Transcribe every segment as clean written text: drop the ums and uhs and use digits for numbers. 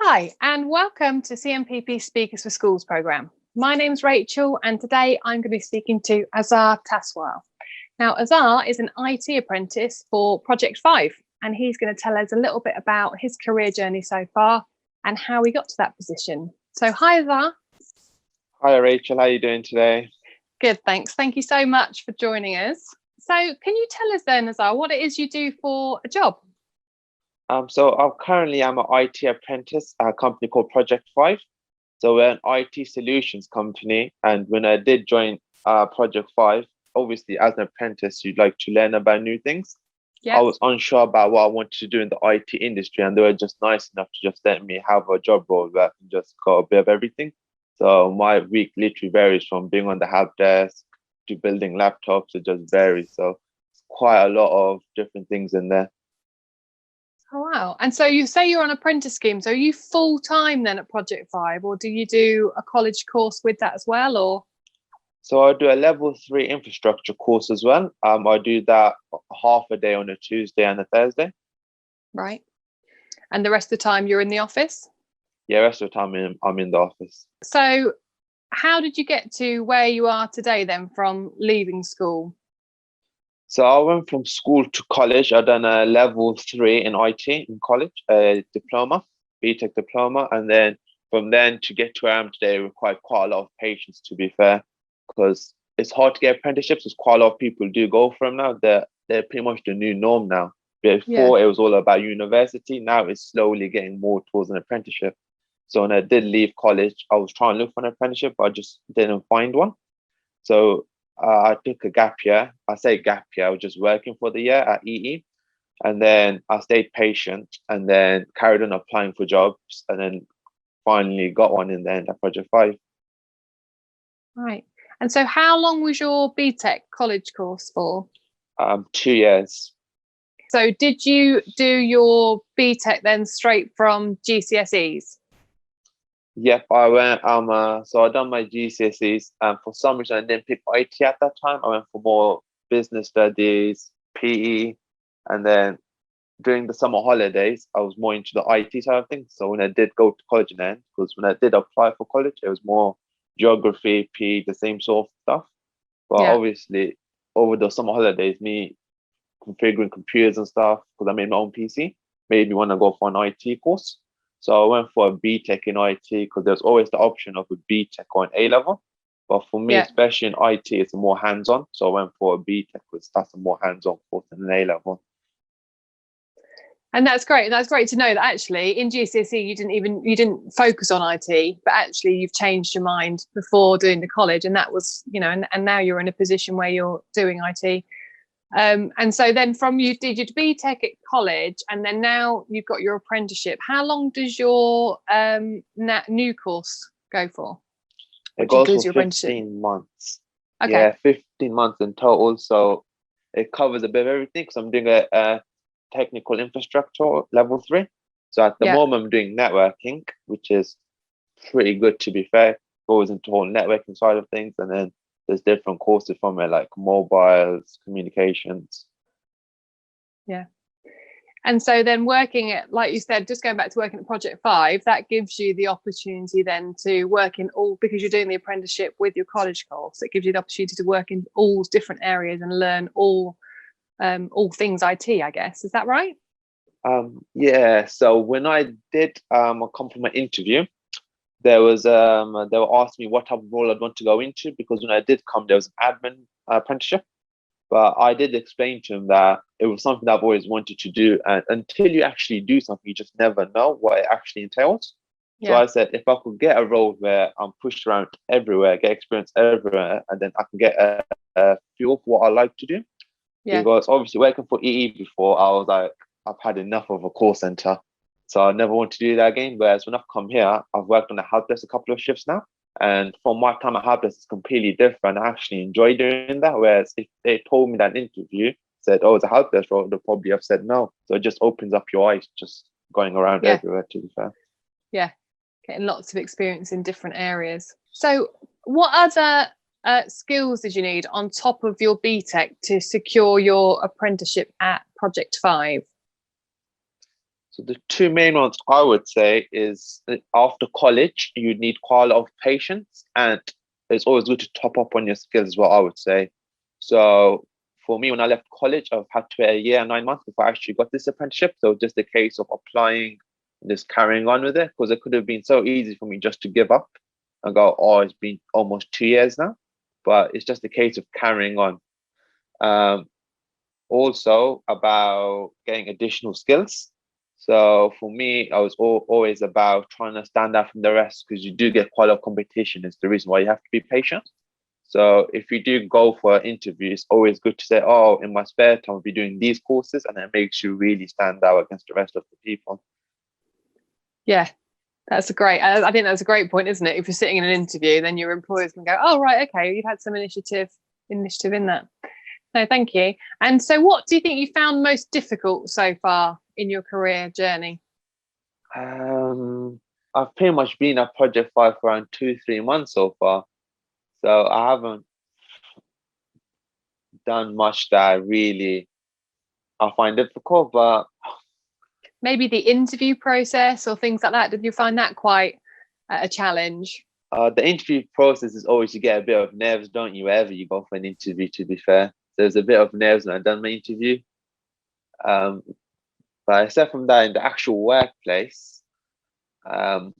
Hi, and welcome to CMPP Speakers for Schools programme. My name's Rachel, and today I'm going to be speaking to Azhar Tassawar. Now, Azhar is an IT apprentice for Project 5, and he's going to tell us a little bit about his career journey so far and how he got to that position. So, hi, Azhar. Hi, Rachel. How are you doing today? Good, thanks. Thank you so much for joining us. So, can you tell us then, Azhar, what it is you do for a job? So I'm an IT apprentice at a company called Project 5. So we're an IT solutions company. And when I did join Project 5, obviously as an apprentice, you'd like to learn about new things. Yeah. I was unsure about what I wanted to do in the IT industry, and they were just nice enough to just let me have a job role where I can just go a bit of everything. So my week literally varies from being on the help desk to building laptops. It just varies. So it's quite a lot of different things in there. Oh, wow. And so you say you're on apprentice scheme. So are you full time then at Project 5, or do you do a college course with that as well? Or So I do a level 3 infrastructure course as well. I do that half a day on a Tuesday and a Thursday. right. And the rest of the time you're in the office? Yeah, rest of the time I'm in the office. So how did you get to where you are today then from leaving school? So I went from school to college. I done a level 3 in IT in college, a diploma, BTEC Diploma. And then from then to get to where I am today required quite a lot of patience, to be fair, because it's hard to get apprenticeships. There's quite a lot of people do go for them now. They're pretty much the new norm now. Before It was all about university. Now it's slowly getting more towards an apprenticeship. So when I did leave college, I was trying to look for an apprenticeship, but I just didn't find one. So I took a gap year. I say gap year, I was just working for the year at EE. And then I stayed patient and then carried on applying for jobs and then finally got one in the end at Project 5. Right. And so how long was your BTEC college course for? 2 years. So did you do your BTEC then straight from GCSEs? Yep, I went. So I done my GCSEs, and for some reason I didn't pick IT at that time. I went for more business studies, PE, and then during the summer holidays, I was more into the IT side of things. So when I did go to college in the end, because when I did apply for college, it was more geography, PE, the same sort of stuff. But obviously, over the summer holidays, me configuring computers and stuff, because I made my own PC, made me want to go for an IT course. So I went for a BTEC in IT because there's always the option of a BTEC or an A level. But for me, especially in IT, it's more hands-on. So I went for a BTEC because that's a more hands-on course than an A level. And that's great. That's great to know that actually in GCSE you didn't focus on IT, but actually you've changed your mind before doing the college, and that was, and now you're in a position where you're doing IT. And so then from you did your BTEC at college, and then now you've got your apprenticeship. How long does your new course go for? It goes for 15 months. Okay. Yeah, 15 months in total. So it covers a bit of everything because I'm doing a technical infrastructure level 3. So at the moment I'm doing networking, which is pretty good, to be fair. Goes into whole networking side of things, and then there's different courses from it, like mobiles, communications. Yeah. And so then working at, like you said, just going back to working at Project 5, that gives you the opportunity then to work in all, because you're doing the apprenticeship with your college course, it gives you the opportunity to work in all different areas and learn all things IT, I guess. Is that right? Yeah. So when I did come for my interview, they were asking me what type of role I'd want to go into, because when I did come, there was an admin apprenticeship. But I did explain to him that it was something that I've always wanted to do, and until you actually do something, you just never know what it actually entails. So I said, if I could get a role where I'm pushed around everywhere, get experience everywhere, and then I can get a feel for what I like to do. Because obviously working for EE before, I was like, I've had enough of a call center. So I never want to do that again. Whereas when I've come here, I've worked on a help desk a couple of shifts now. And from my time at help desk, it's completely different. I actually enjoy doing that. Whereas if they told me that interview, said, oh, it's a help desk role, they'd probably have said no. So it just opens up your eyes, just going around everywhere, to be fair. Yeah, getting lots of experience in different areas. So what other skills did you need on top of your BTEC to secure your apprenticeship at Project 5? So the two main ones I would say is that after college, you need quite a lot of patience, and it's always good to top up on your skills as well, I would say. So for me, when I left college, I've had to wait a year and 9 months before I actually got this apprenticeship. So just a case of applying, just carrying on with it, because it could have been so easy for me just to give up and go, oh, it's been almost 2 years now. But it's just a case of carrying on. Um, Also about getting additional skills. So for me, I was always about trying to stand out from the rest, because you do get quite a lot of competition. Is the reason why you have to be patient. So if you do go for an interview, it's always good to say, oh, in my spare time, I'll be doing these courses, and it makes you really stand out against the rest of the people. Yeah, that's a great. I think that's a great point, isn't it? If you're sitting in an interview, then your employers can go, "Oh, right, okay, you've had some initiative in that." No, thank you. And so, what do you think you found most difficult so far in your career journey? I've pretty much been at Project 5 for around 2-3 months so far. So I haven't done much that I find difficult, but Maybe the interview process or things like that. Did you find that quite a challenge? the interview process is always, you get a bit of nerves, don't you, wherever you go for an interview, to be fair. There's a bit of nerves when I've done my interview. Um, but except from that, in the actual workplace, um,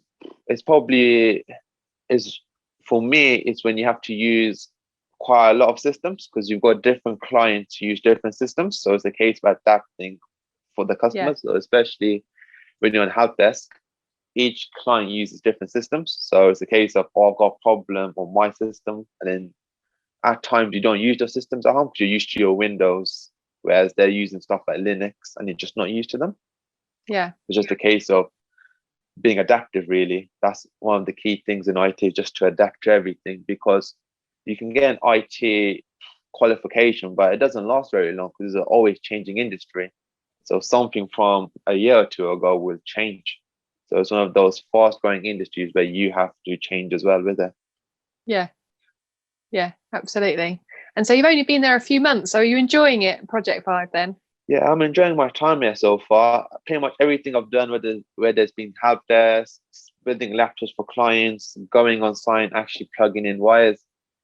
it's probably is for me, it's when you have to use quite a lot of systems, because you've got different clients who use different systems. So it's a case of adapting for the customers. So especially when you're on help desk, each client uses different systems. So it's a case of, oh, I've got a problem on my system, and then at times you don't use those systems at home because you're used to your Windows, whereas they're using stuff like Linux and you're just not used to them. Yeah. It's just a case of being adaptive, really. That's one of the key things in IT, just to adapt to everything, because you can get an IT qualification, but it doesn't last very long because it's an always changing industry. So something from a year or two ago will change. So it's one of those fast growing industries where you have to change as well with it. Yeah, absolutely. And so you've only been there a few months. So are you enjoying it, Project 5 then? Yeah, I'm enjoying my time here so far. Pretty much everything I've done, where there's been help desks, building laptops for clients, going on site, actually plugging in wires,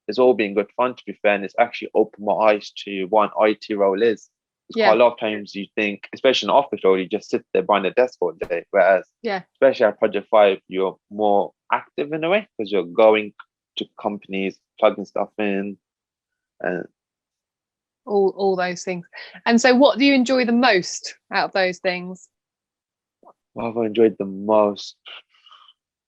it's all been good fun, to be fair. And it's actually opened my eyes to what an IT role is. Because quite a lot of times you think, especially in an office role, you just sit there behind a desk all day. Whereas, especially at Project 5, you're more active in a way, because you're going to companies, plugging stuff in, and all those things. And so what do you enjoy the most out of those things? what have I enjoyed the most?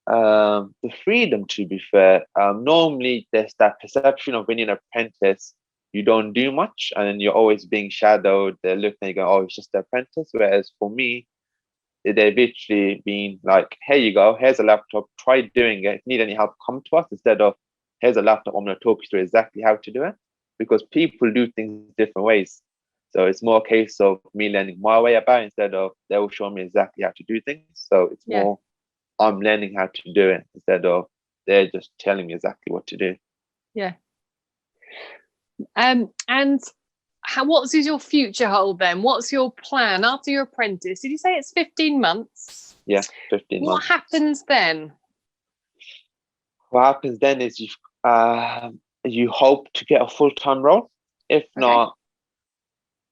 The freedom, to be fair. Normally there's that perception of when you're an apprentice, you don't do much, and then you're always being shadowed. They're looking at you going, oh, it's just an apprentice. Whereas for me, they've literally been like, here you go, here's a laptop, try doing it. If you need any help, come to us, instead of, here's a laptop, I'm going to talk you through exactly how to do it. Because people do things different ways. So it's more a case of me learning my way about it, instead of they will show me exactly how to do things. So it's more I'm learning how to do it, instead of they're just telling me exactly what to do. Yeah. And what does your future hold then? What's your plan after your apprentice? Did you say it's 15 months? Yeah, 15 months. What happens then? What happens then is you hope to get a full-time role. If not,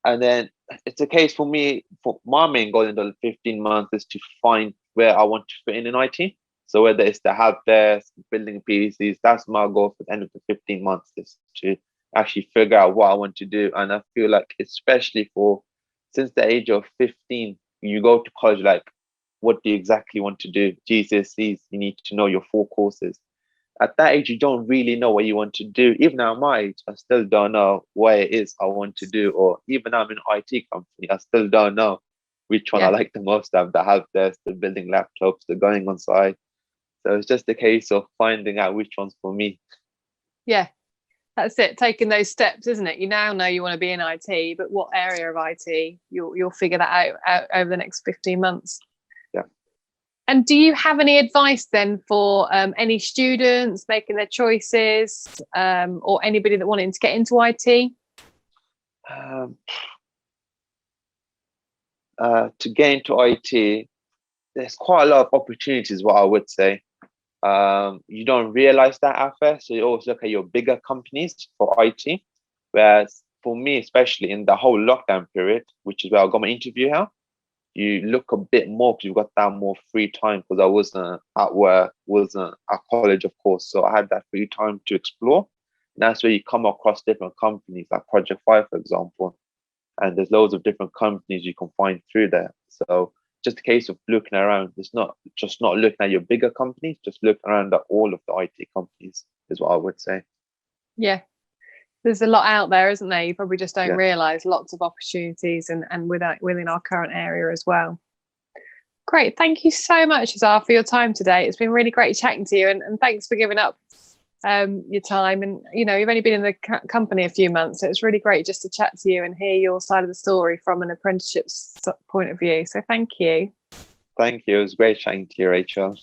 and then it's a case for me, for my main goal in the 15 months is to find where I want to fit in IT. So whether it's the help desk, building PCs, that's my goal for the end of the 15 months, is to actually figure out what I want to do. And I feel like, especially since the age of 15, you go to college, like, what do you exactly want to do? GCSEs, you need to know your 4 courses. At that age, you don't really know what you want to do. Even at my age, I still don't know what it is I want to do. Or even I'm in an IT company, I still don't know which one I like the most out of the help desk, the building laptops, the going on site. So it's just a case of finding out which one's for me. Yeah, that's it. Taking those steps, isn't it? You now know you want to be in IT, but what area of IT, you'll figure that out over the next 15 months. Yeah. And do you have any advice then for any students making their choices, or anybody that wanting to get into IT? to get into IT, there's quite a lot of opportunities, what I would say. You don't realize that at first. So you always look at your bigger companies for IT. Whereas for me, especially in the whole lockdown period, which is where I got my interview here, you look a bit more because you've got that more free time, because I wasn't at work, wasn't at college, of course. So I had that free time to explore. And that's where you come across different companies like Project Fire, for example. And there's loads of different companies you can find through there. So just a case of looking around. It's not just not looking at your bigger companies, just looking around at all of the IT companies is what I would say. Yeah. There's a lot out there, isn't there? You probably just don't Yeah. realise lots of opportunities and within our current area as well. Great. Thank you so much, Azhar, for your time today. It's been really great chatting to you, and thanks for giving up your time. And, you've only been in the company a few months, so it's really great just to chat to you and hear your side of the story from an apprenticeship point of view. So thank you. Thank you. It was great chatting to you, Rachel.